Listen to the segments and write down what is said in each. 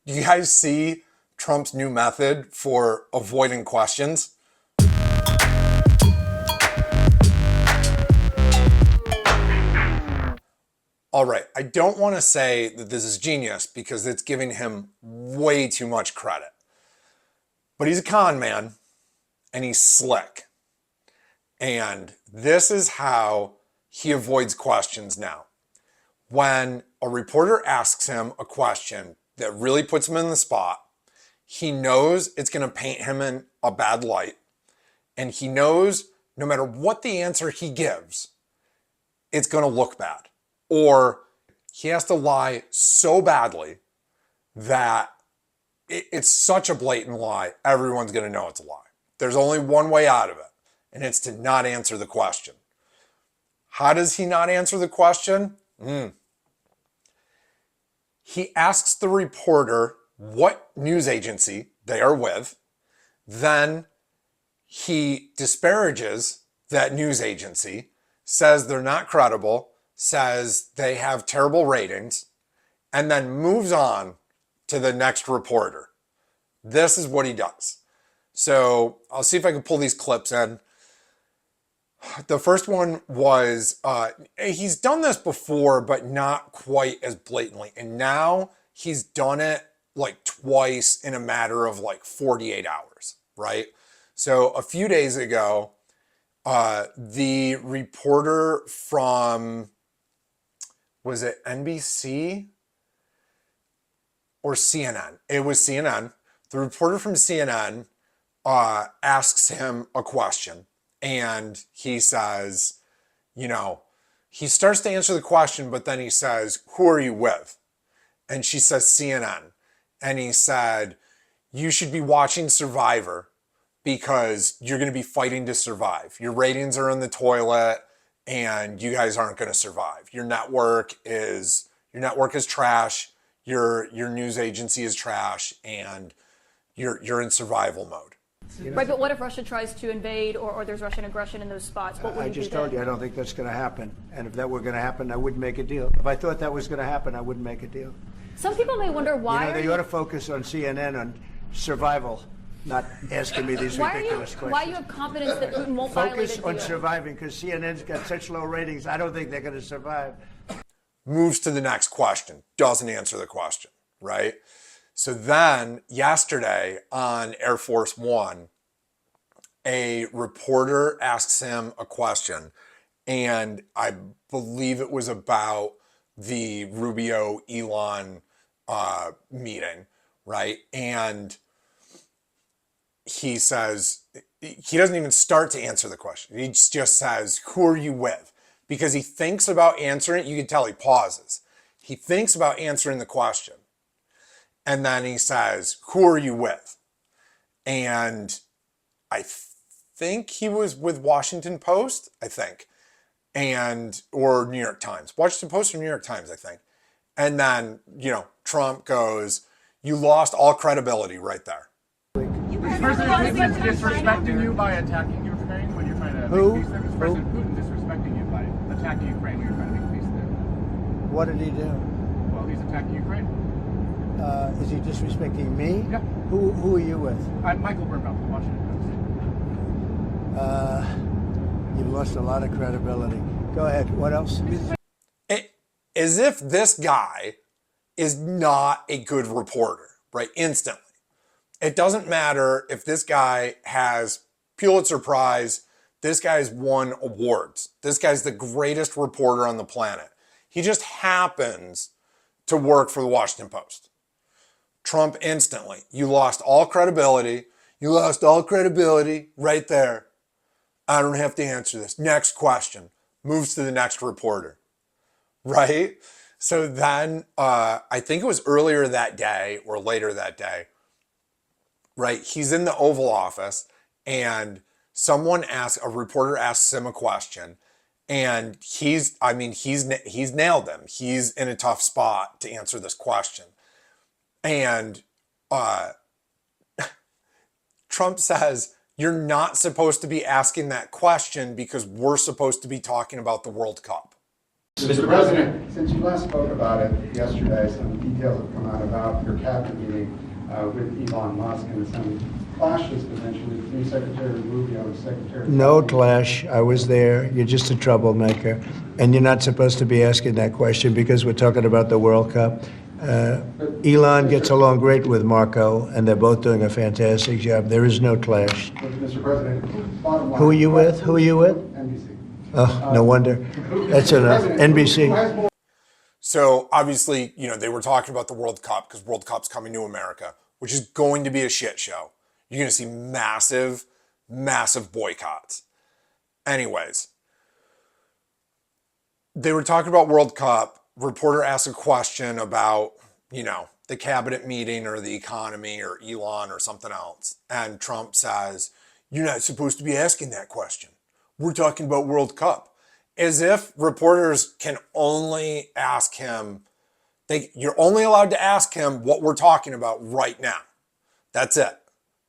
Do you guys see Trump's new method for avoiding questions? All right, I don't want to say that this is genius because it's giving him way too much credit. But he's a con man and he's slick. And this is how he avoids questions now. When a reporter asks him a question that really puts him in the spot, he knows it's going to paint him in a bad light. And he knows no matter what the answer he gives, it's going to look bad. Or he has to lie so badly that it's such a blatant lie, everyone's going to know it's a lie. There's only one way out of it, and it's to not answer the question. How does he not answer the question? He asks the reporter what news agency they are with. Then he disparages that news agency, says they're not credible, says they have terrible ratings, and then moves on to the next reporter. This is what he does. So I'll see if I can pull these clips in. The first one was, he's done this before, but not quite as blatantly. And now he's done it like twice in a matter of like 48 hours, right? So a few days ago, the reporter from, was it NBC or CNN? It was CNN. The reporter from CNN asks him a question. And he says, he starts to answer the question, but then he says, who are you with? And she says, CNN. And he said, you should be watching Survivor because you're going to be fighting to survive. Your ratings are in the toilet and you guys aren't going to survive. Your network is trash. Your news agency is trash and you're in survival mode. Right, but what if Russia tries to invade or there's Russian aggression in those spots? What would I you just do told then? you I don't think that's going to happen. And if that were going to happen, I wouldn't make a deal. If I thought that was going to happen, I wouldn't make a deal. Some people may wonder why. They ought to focus on CNN on survival, not asking me these ridiculous questions. Why you have confidence that Putin won't violate Focus a on deal? surviving because CNN's got such low ratings. I don't think they're going to survive. Moves to the next question, doesn't answer the question, right? So then yesterday on Air Force One, a reporter asks him a question, and I believe it was about the Rubio-Elon meeting, right? And he says, he doesn't even start to answer the question. He just says, who are you with? Because he thinks about answering it. You can tell he pauses. He thinks about answering the question. And then he says, who are you with? And I think he was with Washington Post, or New York Times. Washington Post or New York Times, I think. And then, Trump goes, you lost all credibility right there. Is President Putin disrespecting you by attacking Ukraine when you're trying to Who? make peace there? Is President Putin disrespecting you by attacking Ukraine when you're trying to make peace there? What did he do? Well, he's attacking Ukraine. Is he disrespecting me? Yeah. Who are you with? I'm Michael Burnbaum from Washington Post. You've lost a lot of credibility. Go ahead. What else? As if this guy is not a good reporter, right? Instantly. It doesn't matter if this guy has Pulitzer Prize. This guy's won awards. This guy's the greatest reporter on the planet. He just happens to work for the Washington Post. Trump instantly, you lost all credibility. You lost all credibility right there. I don't have to answer this. Next question. Moves to the next reporter. Right? So then, I think it was earlier that day or later that day, right? He's in the Oval Office and a reporter asks him a question and he's nailed him. He's in a tough spot to answer this question. And Trump says, you're not supposed to be asking that question because we're supposed to be talking about the World Cup. Mr. President, since you last spoke about it yesterday, some details details have come out about your cabinet meeting with Elon Musk and some clashes potentially between Secretary Rubio and Secretary. No Biden. clash. I was there. You're just a troublemaker. And you're not supposed to be asking that question because we're talking about the World Cup. Elon gets along great with Marco, and they're both doing a fantastic job. There is no clash. Mr. President, bottom line. Who are you with? Who are you with? NBC. Oh, no wonder. That's enough. NBC. So obviously, they were talking about the World Cup because World Cup's coming to America, which is going to be a shit show. You're going to see massive, massive boycotts. Anyways, they were talking about World Cup. Reporter asked a question about, the cabinet meeting or the economy or Elon or something else. And Trump says, you're not supposed to be asking that question. We're talking about World Cup. As if reporters can only ask him, you're only allowed to ask him what we're talking about right now. That's it.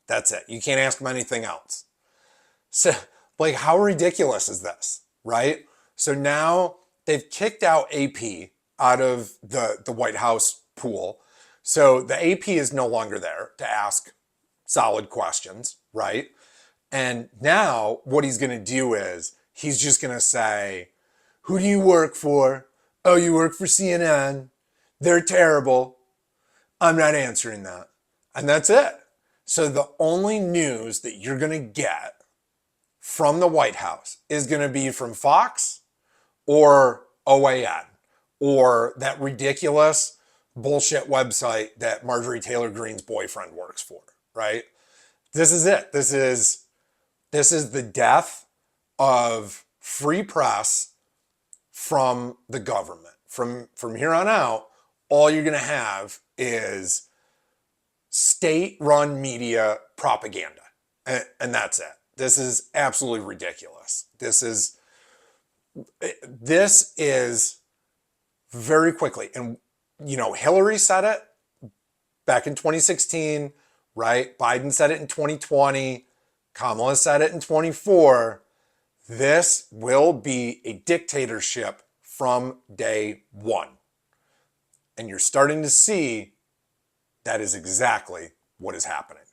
That's it. You can't ask him anything else. So, how ridiculous is this, right? So now they've kicked out AP out of the White House pool. So the AP is no longer there to ask solid questions, right? And now what he's going to do is he's just going to say, who do you work for? Oh, you work for CNN. They're terrible. I'm not answering that. And that's it. So the only news that you're going to get from the White House is going to be from Fox or OAN or that ridiculous bullshit website that Marjorie Taylor Greene's boyfriend works for, right? This is it. This is the death of free press from the government. From here on out, all you're going to have is state-run media propaganda. And that's it. This is absolutely ridiculous. This is very quickly. And, Hillary said it back in 2016, right? Biden said it in 2020. Kamala said it in 24. This will be a dictatorship from day one. And you're starting to see that is exactly what is happening.